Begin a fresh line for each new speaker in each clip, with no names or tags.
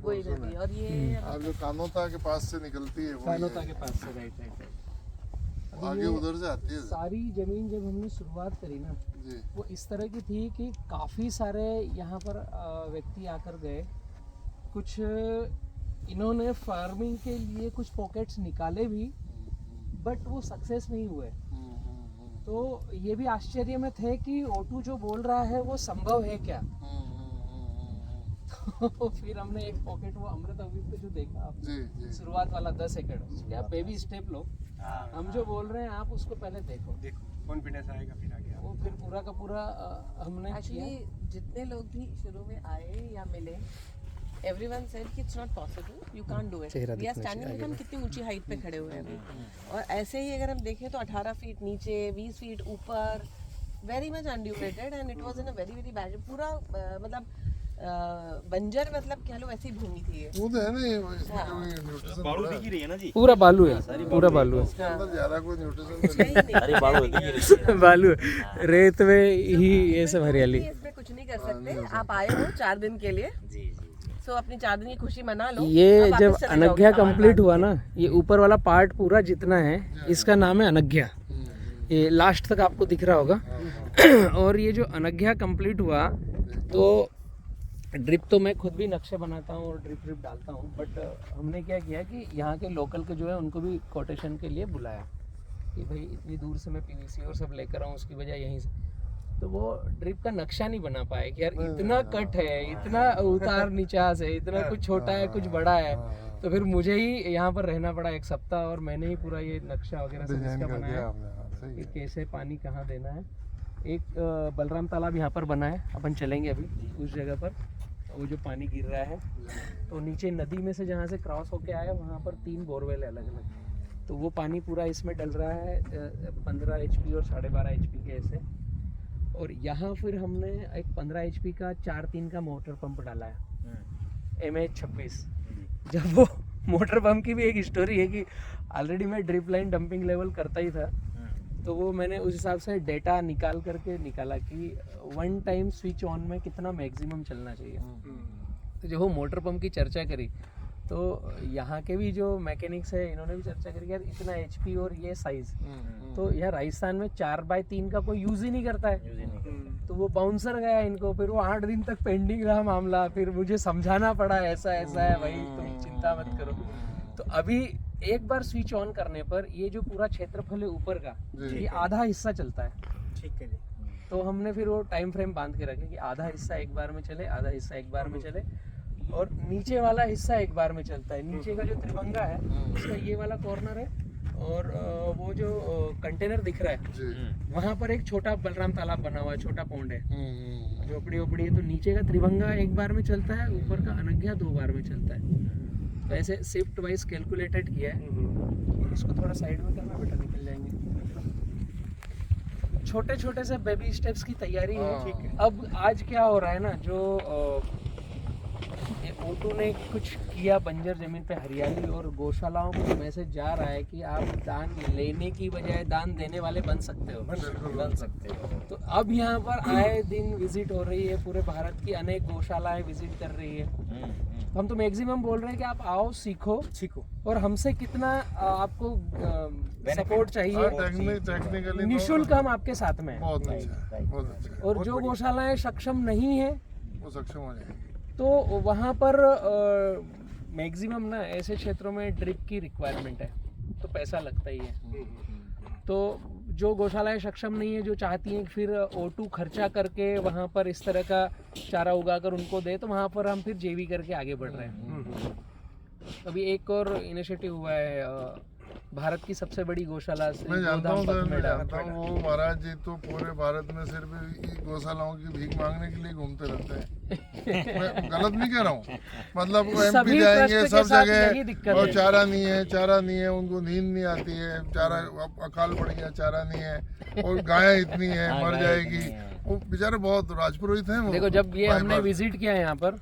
कोई नदी। और ये
आप जो कानोता के पास से निकलती है वो
कानोता के पास से, राइट राइट।
आगे उधर से आती है
सारी जमीन जब हमने शुरुआत करी ना,
जी।
वो इस तरह की थी कि काफ़ी सारे यहाँ पर व्यक्ति आकर गए। कुछ इन्होंने फार्मिंग के लिए कुछ पॉकेट्स निकाले भी, बट वो सक्सेस नहीं हुए। तो ये भी आश्चर्य में थे कि O2 जो बोल रहा है वो संभव है क्या। तो फिर हमने एक पॉकेट वो अमृत अभित पे जो देखा आपने, शुरुआत वाला 10 एकड़, क्या बेबी स्टेप लो। हम जो बोल रहे हैं आप उसको पहले देखो
कॉन्फिडेंस आएगा फिर आगे
वो फिर पूरा का पूरा हमने
एक्चुअली जितने लोग भी शुरू में आए या मिले, everyone said कि it's not possible, you can't do it. We are standing, देखो हम कितनी ऊंची हाइट पे खड़े हुए हैं अभी, और ऐसे ही अगर हम देखें तो 18 फीट नीचे, 20 फीट ऊपर, very much undulated and it was in a very very bad, पूरा मतलब बंजर, मतलब कह लो ऐसी भूमि थी ये।
वो तो है ना, ये न्यूट्रिशन
बालू दिख ही रही है ना जी,
पूरा बालू है, पूरा बालू है,
इसके अंदर ज्यादा कोई न्यूट्रिशन नहीं।
अरे बालू दिख ही रही है।
बालू रेत में ही ये सब हरियाली।
इसमें कुछ नहीं कर सकते, आप आए हो 4 दिन के लिए, तो अपनी 4 दिन की खुशी मना लो।
ये जब अनघ्या कंप्लीट हुआ ना, ये ऊपर वाला पार्ट पूरा जितना है इसका नाम है अनघ्या, ये लास्ट तक आपको दिख रहा होगा। और ये जो अनघ्या कंप्लीट हुआ तो ड्रिप तो मैं खुद भी नक्शे बनाता हूँ और ड्रिप डालता हूँ, बट हमने क्या किया कि यहाँ के लोकल के जो है उनको भी कोटेशन के लिए बुलाया कि भाई इतनी दूर से मैं PVC और सब लेकर आऊँ, उसकी वजह यहीं से। तो वो ड्रिप का नक्शा नहीं बना पाए कि यार इतना कट है, इतना उतार नीचास है, इतना कुछ छोटा है कुछ बड़ा है। तो फिर मुझे ही यहाँ पर रहना पड़ा 1 सप्ताह, और मैंने ही पूरा ये नक्शा वगैरह सब इसका बनाया कि कैसे पानी कहाँ देना है। एक बलराम तालाब यहाँ पर बना है, अपन चलेंगे अभी उस जगह पर, वो जो पानी गिर रहा है तो नीचे नदी में से जहाँ से क्रॉस होके आया वहाँ पर 3 बोरवेल है अलग अलग, तो वो पानी पूरा इसमें डल रहा है 15 HP और 12.5 HP के ऐसे। और यहाँ फिर हमने एक 15 HP का 4-3 का मोटर पंप डाला है MH26। जब वो मोटर पंप की भी एक स्टोरी है कि ऑलरेडी मैं ड्रिप लाइन डंपिंग लेवल करता ही था, तो वो मैंने उस हिसाब से डेटा निकाल करके निकाला कि 1 टाइम स्विच ऑन में कितना मैक्सिमम चलना चाहिए। तो जब वो मोटर पंप की चर्चा करी तो यहाँ के भी जो मैकेनिक्स है इन्होंने भी चर्चा करी यार इतना HP और ये साइज, तो यार राजस्थान में 4x3 का कोई यूज़ ही नहीं करता है। तो वो बाउंसर गया इनको, फिर वो 8 दिन तक पेंडिंग रहा मामला, फिर मुझे समझाना पड़ा ऐसा ऐसा है भाई, तुम चिंता मत करो। तो अभी एक बार स्विच ऑन करने पर ये जो पूरा क्षेत्रफल है ऊपर का, ये आधा हिस्सा चलता है।
ठीक है जी।
तो हमने फिर वो टाइम फ्रेम बांध के रखे कि आधा हिस्सा एक बार में चले, आधा हिस्सा एक बार में चले, और नीचे वाला हिस्सा एक बार में चलता है। नीचे का जो त्रिभंगा है उसका ये वाला कॉर्नर है, और वो जो कंटेनर दिख रहा है वहाँ पर एक छोटा बलराम तालाब बना हुआ है, छोटा पौंड है, झोपड़ी ओपड़ी है। तो नीचे का त्रिभंगा एक बार में चलता है, ऊपर का अनघ्या 2 बार में चलता है। तो ऐसे शिफ्ट वाइज कैलकुलेटेड किया है। इसको थोड़ा साइड में करना बेटा, निकल जाएंगे। छोटे छोटे से बेबी स्टेप्स की तैयारी है। अब आज क्या हो रहा है ना, जो O2 ने कुछ किया बंजर जमीन पे हरियाली, और गौशालाओं को मैसेज जा रहा है कि आप दान लेने की बजाय दान देने वाले बन सकते हो, बन सकते हो। तो अब यहाँ पर आए दिन विजिट हो रही है, पूरे भारत की अनेक गौशालाएं विजिट कर रही है। हम तो मैक्सिमम बोल रहे हैं कि आप आओ, सीखो, और हमसे कितना आपको सपोर्ट चाहिए,
टेक्निकली
निःशुल्क हम आपके साथ में हैं।
बहुत अच्छा।
और जो गौशालाएं सक्षम नहीं है
वो सक्षम हो जाएगी।
तो वहाँ पर मैक्सिमम ना ऐसे क्षेत्रों में ड्रिप की रिक्वायरमेंट है, तो पैसा लगता ही है। तो जो गौशालाएं सक्षम नहीं है, जो चाहती हैं कि फिर O2 खर्चा करके वहाँ पर इस तरह का चारा उगाकर उनको दे, तो वहाँ पर हम फिर JV करके आगे बढ़ रहे हैं। अभी एक और इनिशिएटिव हुआ है भारत की सबसे बड़ी गौशाला से,
मैं जानता हूँ वो महाराज जी तो पूरे भारत में सिर्फ गौशालाओं की भीख मांगने के लिए घूमते रहते हैं। मैं गलत नहीं कह रहा हूँ, मतलब वो MP जाएंगे सब जगह और चारा नहीं है, उनको नींद नहीं आती है, चारा अकाल पड़ गया, चारा नहीं है, और गायें इतनी है मर जाएगी। वो बेचारे बहुत राजपुरोहित हैं।
देखो जब ये हमने विजिट किया यहाँ पर,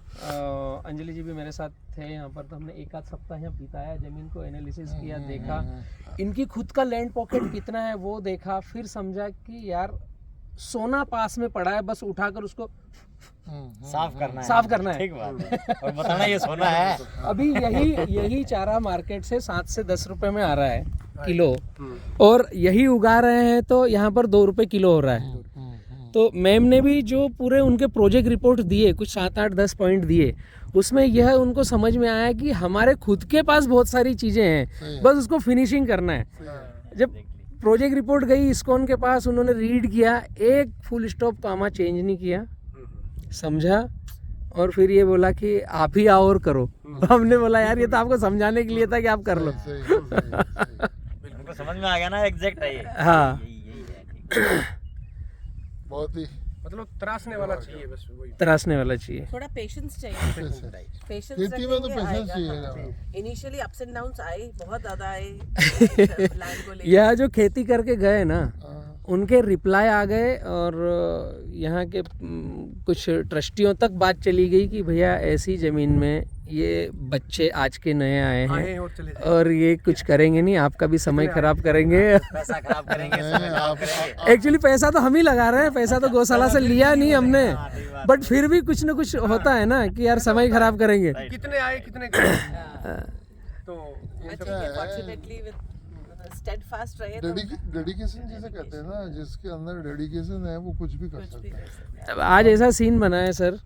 अंजलि जी भी मेरे साथ थे यहाँ पर, तो हमने 1 आध सप्ताह यहाँ बिताया, जमीन को एनालिसिस किया, देखा इनकी खुद का लैंड पॉकेट कितना है वो देखा, फिर समझा कि यार सोना पास में पड़ा है, बस उठाकर उसको
साफ करना है
ठीक
बात है। और बताना ये सोना है।
अभी यही चारा मार्केट से 7 से 10 रुपए में आ रहा है किलो, और यही उगा रहे हैं तो यहाँ पर 2 रुपए किलो हो रहा है। तो मैम ने भी जो पूरे उनके प्रोजेक्ट रिपोर्ट दिए, कुछ 7, 8, 10 पॉइंट दिए, उसमें यह उनको समझ में आया कि हमारे खुद के पास बहुत सारी चीज़ें हैं, बस उसको फिनिशिंग करना है। जब प्रोजेक्ट रिपोर्ट गई इस्कॉन के पास, उन्होंने रीड किया, एक फुल स्टॉप कामा चेंज नहीं किया, समझा, और फिर ये बोला कि आप ही आओ और करो। हमने बोला यार ये तो आपको समझाने के लिए था कि आप कर लो।
उनको समझ में आ गया ना, एग्जैक्ट है ये।
हाँ
यही है।
बहुत ही
मतलब त्रासने वाला चाहिए, बस वही।
तराशने वाला चाहिए।
थोड़ा पेशेंस चाहिए, पेशेंस
खेती में तो पेशेंस चाहिए।
इनिशियली अप्स एंड डाउन्स आए, बहुत ज्यादा आए लैंड को लेकर।
यह जो खेती करके गए ना, उनके रिप्लाई आ गए, और यहाँ के कुछ ट्रस्टियों तक बात चली गई कि भैया ऐसी ज़मीन में ये बच्चे आज के नए आए हैं
और चले
और ये कुछ करेंगे नहीं, आपका भी समय खराब करेंगे।
पैसा खराब करेंगे, समय खराब करेंगे।
एक्चुअली पैसा तो हम ही लगा रहे हैं, पैसा तो गौशाला से लिया नहीं हमने, बट फिर भी कुछ ना कुछ होता है ना कि यार समय खराब करेंगे।
कितने आए कितने गए। तो ये सब
फॉर्चुनेटली विद स्टेडफास्ट रहे तो
डेडिकेशन जिसे कहते हैं ना, जिसके अंदर डेडिकेशन है वो कुछ भी कर सकता है।
आज ऐसा सीन बना है सर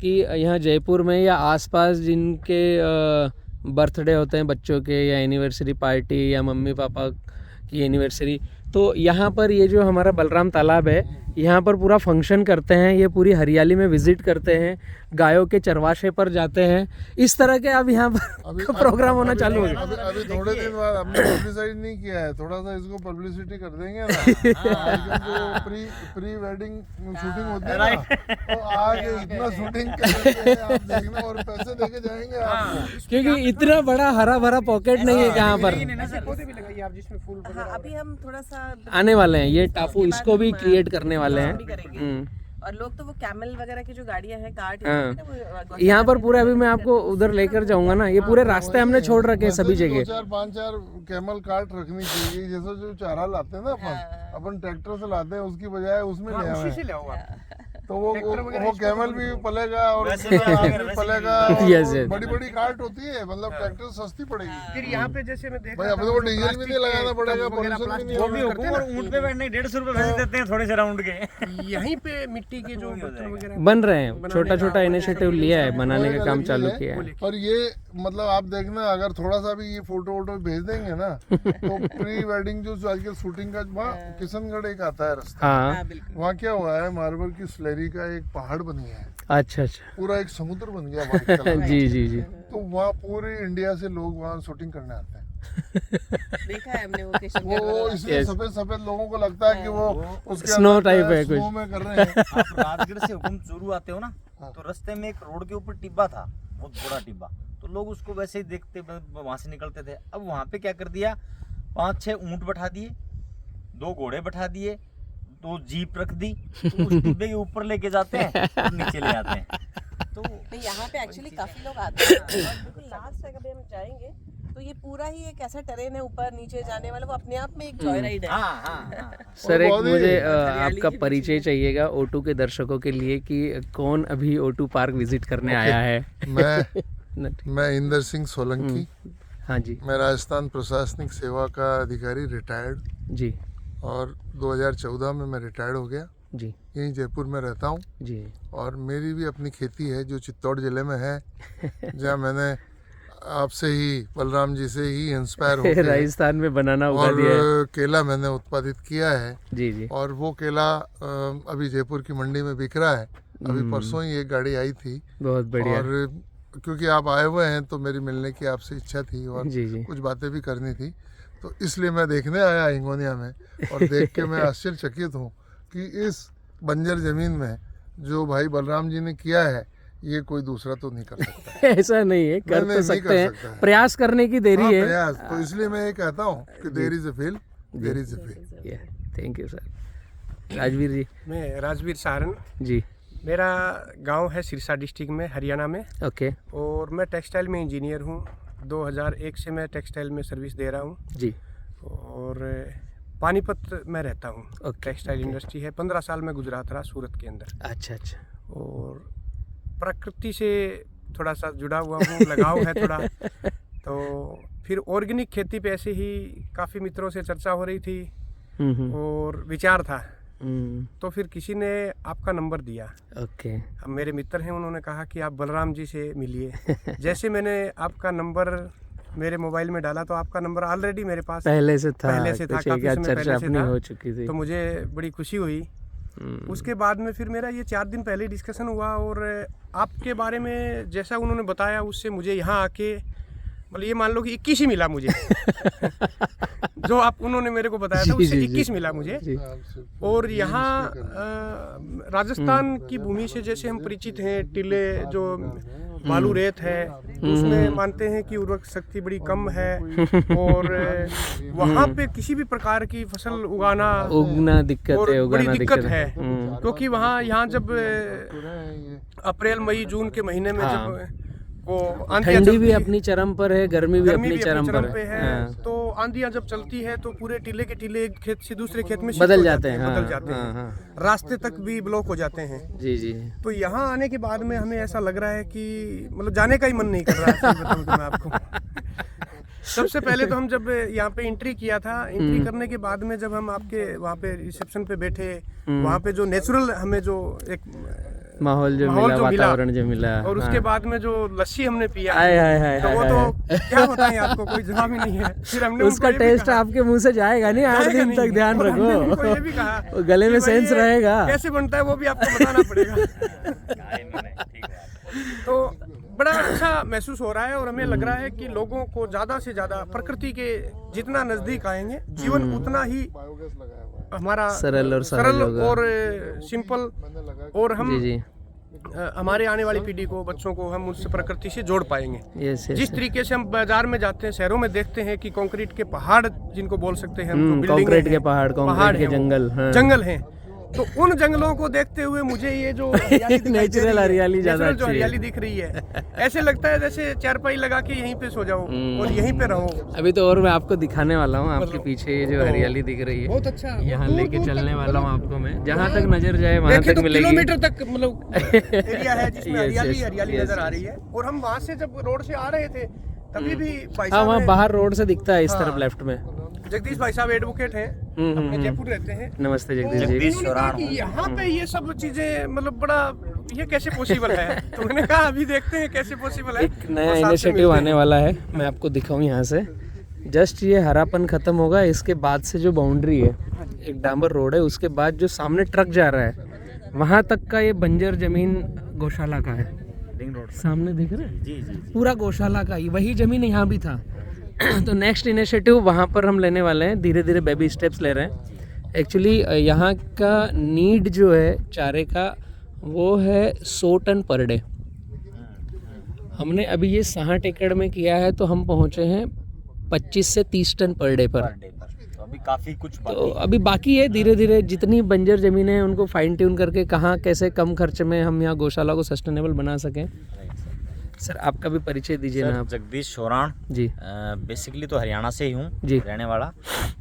कि यहाँ जयपुर में या आसपास जिनके बर्थडे होते हैं बच्चों के, या एनिवर्सरी पार्टी, या मम्मी पापा की एनिवर्सरी, तो यहाँ पर ये जो हमारा बलराम तालाब है, यहाँ पर पूरा फंक्शन करते हैं, ये पूरी हरियाली में विजिट करते हैं, गायों के चरवाशे पर जाते हैं, इस तरह के अब यहाँ पर प्रोग्राम होना चालू हो गया।
अभी थोड़े दिन बाद हमने पब्लिसाइड नहीं किया है, थोड़ा सा इसको पब्लिसिटी कर देंगे ना। जो प्री वेडिंग शूटिंग होती है ना, तो आगे इतना शूटिंग करेंगे आप देखना, और पैसे देके जाएंगे आपको,
क्योंकि इतना बड़ा हरा भरा पॉकेट नहीं है यहाँ पर।
पौधे भी लगाइए आप जिसमें फूल
हाँ, अभी हम थोड़ा सा
आने वाले हैं ये टापू, इसको भी क्रिएट करने वाले हैं।
भी करेंगे। और लोग तो वो कैमल वगैरह की जो गाड़ियां हैं, कार्ट
हाँ। यहाँ पर पूरे, अभी मैं आपको उधर लेकर जाऊंगा ना, ये पूरे रास्ते हमने छोड़ रखे हैं सभी जगह।
4-5 कैमल कार्ट रखनी चाहिए, जैसे जो चारा लाते हैं ना अपन ट्रैक्टर से लाते हैं, उसकी बजाय उसमें ले आए,
उसी से ले आओ आप।
तो वो कैमल भी पलेगा और
वैसे भी
आदमी भी पलेगा।
Yes, yes.
बड़ी बड़ी कार्ट होती है, मतलब ट्रैक्टर सस्ती पड़ेगी।
फिर यहाँ पे जैसे मैं देख
भाई
रहा
अपने
था,
को
जो
डीजल भी नहीं
प्लास्टिक
लगाना
के
पड़ेगा,
टब वगैरह
pollution भी नहीं
वो भी
होगा।
हुकुम, और ऊँट पे बैठने 150 रुपए भेज देते हैं थोड़े से राउंड के।
यहीं पे मिट्टी के जो बर्तन वगैरह
बन रहे हैं, छोटा छोटा इनिशिएटिव लिया है, बनाने का काम चालू किया है।
और ये मतलब आप देखना, अगर थोड़ा सा भी ये फोटो वोटो भेज देंगे ना, तो प्री वेडिंग जो आजकल शूटिंग का, वहाँ किशनगढ़ एक आता है रास्ता,
हाँ
वहाँ क्या हुआ है, मार्बल की स्लेरी का एक पहाड़ बन गया है,
अच्छा अच्छा।
पूरा एक समुद्र बन गया व्हाइट कलर का।
जी जी जी।
तो वहाँ पूरे इंडिया से लोग वहाँ शूटिंग करने आते हैं।
देखा है हमने वो किशनगढ़
वो
वाला।
इसलिए सफेद सफेद लोगों को लगता है कि वो उसके
Snow
अंदर
type है
snow
कुछ।
में कर रहे हैं।
आप राजगढ़ से हुकुम चूरू आते हो ना, तो रास्ते में एक रोड के ऊपर टिब्बा था, बहुत बड़ा टिब्बा, तो लोग उसको वैसे ही देखते वहां से निकलते थे। अब वहां पे क्या कर दिया, 5-6 ऊंट बैठा दिए, 2 घोड़े बैठा दिए, 2 जीप रख दी, तो उस टिब्बे के ऊपर लेके जाते हैं और नीचे ले आते हैं। तो
नहीं, यहाँ पे एक्चुअली काफी लोग आते हैं, और बिल्कुल लास्ट तक अभी हम जाएंगे तो ये पूरा ही एक ऐसा टेरेन है, ऊपर नीचे जाने वाला, वो अपने आप में एक जॉय राइड है।
हाँ हाँ।
सर एक
बहुत ही
मुझे
हरियाली
आपका
की
परिचय चाहिएगा O2 के दर्शकों के लिए कि कौन अभी O2 पार्क विजिट करने आया है।
मैं इंदर सिंह सोलंकी,
हाँ जी
मैं राजस्थान प्रशासनिक सेवा का अधिकारी रिटायर्ड,
जी
और 2014 में मैं रिटायर्ड हो गया।
जी
यहीं जयपुर में रहता हूँ,
जी।
और मेरी भी अपनी खेती है जो चित्तौड़ जिले में है, जहाँ मैंने आपसे ही, बलराम जी से ही इंस्पायर होकर
राजस्थान में बनाना उगा
और
दिया है।
केला मैंने उत्पादित किया है।
जी जी।
और वो केला अभी जयपुर की मंडी में बिक रहा है। अभी परसों ही एक गाड़ी आई थी,
बहुत बढ़िया।
और क्योंकि आप आए हुए हैं तो मेरी मिलने की आपसे इच्छा थी, और
जी जी।
कुछ बातें भी करनी थी, तो इसलिए मैं देखने आया हिंगोनिया में, और देख के मैं आश्चर्यचकित हूँ कि इस बंजर जमीन में जो भाई बलराम जी ने किया है, ये कोई दूसरा तो नहीं कर सकता।
ऐसा नहीं है, कर
नहीं
तो सकते
कर
हैं,
सकता है।
प्रयास करने की देरी
हाँ,
है।
प्रयास, तो इसलिए मैं ये कहता हूँ कि there is a feel, there is a feel.
Thank you sir. Rajveer ji.
मैं राजवीर सारन,
जी
मेरा गांव है सिरसा डिस्ट्रिक्ट में, हरियाणा में,
ओके
और मैं टेक्सटाइल में इंजीनियर हूँ। 2001 से मैं टेक्सटाइल में सर्विस दे रहा हूँ,
जी।
और पानीपत में रहता हूँ। टेक्सटाइल इंडस्ट्री है। 15 साल में गुजरात रहा सूरत के अंदर।
अच्छा अच्छा।
और प्रकृति से थोड़ा सा जुड़ा हुआ हूँ, लगाव है थोड़ा। तो फिर ऑर्गेनिक खेती पे ऐसे ही काफ़ी मित्रों से चर्चा हो रही थी और विचार था। तो फिर किसी ने आपका नंबर दिया।
ओके।
अब मेरे मित्र हैं, उन्होंने कहा कि आप बलराम जी से मिलिए। जैसे मैंने आपका नंबर मेरे मोबाइल में डाला तो आपका नंबर ऑलरेडी मेरे पास
पहले से था,
काफी समय पहले से था।
हो चुकी थी।
तो मुझे बड़ी खुशी हुई। उसके बाद में फिर मेरा ये 4 दिन पहले डिस्कशन हुआ और आपके बारे में जैसा उन्होंने बताया उससे मुझे यहाँ आके मतलब ये मान लो कि 21 ही मिला मुझे। जो आप उन्होंने मेरे को बताया था उससे 21 मिला मुझे। और यहाँ राजस्थान की भूमि से जैसे हम परिचित हैं, टीले जो बालू रेत है तो उसमें मानते हैं कि उर्वरक शक्ति बड़ी कम है और वहाँ पे किसी भी प्रकार की फसल उगना
दिक्कत है,
बड़ी दिक्कत है। क्योंकि वहाँ यहाँ जब अप्रैल मई जून के महीने में जब वो
ठंडी भी अपनी चरम पर है, गर्मी भी अपनी चरम पर है।
तो आंधियां जब चलती है तो पूरे टीले के टीले एक खेत से दूसरे खेत में
बदल जाते हैं।
रास्ते तक भी ब्लॉक हो जाते हैं।
जी जी।
तो यहाँ आने के बाद में हमें ऐसा लग रहा है कि मतलब जाने का ही मन नहीं कर रहा है। सही बताऊं तो मैं आपको सबसे पहले तो हम जब यहाँ पे एंट्री किया था, एंट्री करने के बाद में जब हम आपके वहाँ पे रिसेप्शन पे बैठे, वहाँ पे जो नेचुरल हमें जो एक
माहौल जो मिला, वातावरण जो मिला,
और उसके बाद में जो लस्सी हमने पिया,
तो
वो तो क्या बताएं आपको, कोई जवाब ही नहीं है। फिर हमने
उसका टेस्ट आपके मुंह से जाएगा नहीं 8 दिन तक, ध्यान रखो।
ये भी कहा
गले में सेंस रहेगा,
कैसे बनता है वो भी आपको बताना पड़ेगा। तो बड़ा अच्छा महसूस हो रहा है और हमें लग रहा है कि लोगों को ज्यादा से ज्यादा प्रकृति के जितना नजदीक आएंगे, जीवन उतना ही हमारा सरल और सिंपल, और हम हमारे आने वाली पीढ़ी को, बच्चों को हम उससे प्रकृति से जोड़ पाएंगे। जिस तरीके से हम बाजार में जाते हैं, शहरों में देखते हैं कि कंक्रीट के पहाड़ जिनको बोल सकते हैं,
कंक्रीट के पहाड़, कंक्रीट के
जंगल हैं, तो उन जंगलों को देखते हुए मुझे ये जो
नेचुरल हरियाली ज्यादा
जो हरियाली दिख रही है, ऐसे लगता है जैसे चारपाई लगा के यहीं पे सो जाओ और यहीं पे रहो।
अभी तो और मैं आपको दिखाने वाला हूँ, आपके पीछे ये जो हरियाली दिख रही है
बहुत अच्छा,
यहाँ लेके चलने वाला हूँ आपको मैं, जहाँ तक नजर जाए वहाँ तक मिलेगी।
किलोमीटर तक मतलब एरिया है जिसमें हरियाली नजर आ रही है। और हम वहाँ से जब रोड से आ रहे थे तभी भी
वहाँ बाहर रोड से दिखता है इस तरफ लेफ्ट में।
जगदीश भाई साहब एडवोकेट हैं, अपने जयपुर रहते हैं।
नमस्ते जगदीश जी।
यहाँ पे ये सब चीजें मतलब बड़ा, ये कैसे पॉसिबल है? तो मैंने कहा अभी देखते हैं कैसे पॉसिबल है।
एक नया इनिशिएटिव आने वाला है, मैं आपको दिखाऊं यहाँ से। जस्ट ये हरापन खत्म होगा, इसके बाद से जो बाउंड्री है, एक डांबर रोड है, उसके बाद जो सामने ट्रक जा रहा है वहाँ तक का ये बंजर जमीन गौशाला का है। सामने दिख रहा है? जी जी। पूरा गौशाला का ही, वही जमीन यहाँ भी था। तो नेक्स्ट इनिशिएटिव वहाँ पर हम लेने वाले हैं, धीरे धीरे बेबी स्टेप्स ले रहे हैं। एक्चुअली यहाँ का नीड जो है चारे का वो है 100 टन पर डे। हमने अभी ये 60 एकड़ में किया है, तो हम पहुँचे हैं 25 से 30 टन पर डे पर।
तो अभी काफ़ी कुछ
तो अभी बाकी है, धीरे धीरे जितनी बंजर ज़मीनें हैं उनको फाइन ट्यून करके कहाँ कैसे कम खर्च में हम यहाँ गौशाला को सस्टेनेबल बना सकें। सर आपका भी परिचय दीजिए ना आप।
जगदीश चौरान
जी।
बेसिकली तो हरियाणा से ही हूँ
जी, रहने
वाला,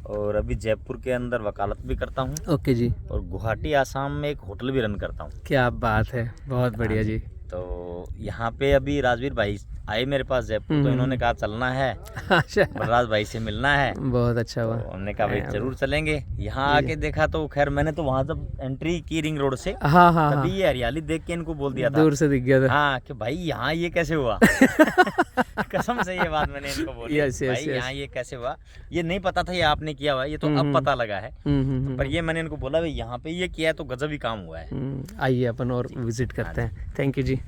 और अभी जयपुर के अंदर वकालत भी करता हूँ।
ओके जी।
और गुवाहाटी आसाम में एक होटल भी रन करता हूँ।
क्या बात है, बहुत बढ़िया जी।
तो यहाँ पे अभी राजवीर भाई आए मेरे पास जयपुर, तो इन्होंने कहा चलना है, बलराज भाई से मिलना है।
बहुत अच्छा हुआ।
तो हमने कहा भाई जरूर चलेंगे। यहाँ आके देखा तो खैर मैंने तो वहाँ जब एंट्री की रिंग रोड से, तभी ये हरियाली देख के इनको बोल दिया था,
दूर से दिख गया था
हाँ, कि भाई यहाँ ये कैसे हुआ। कसम से ये बात मैंने इनको बोली, भाई यहाँ ये कैसे हुआ, ये नहीं पता था ये आपने किया हुआ, ये तो अब पता लगा है। पर ये मैंने इनको बोला भाई यहाँ पे ये किया है तो गजब ही काम हुआ है।
आइए अपन और विजिट करते हैं। Thank you ji.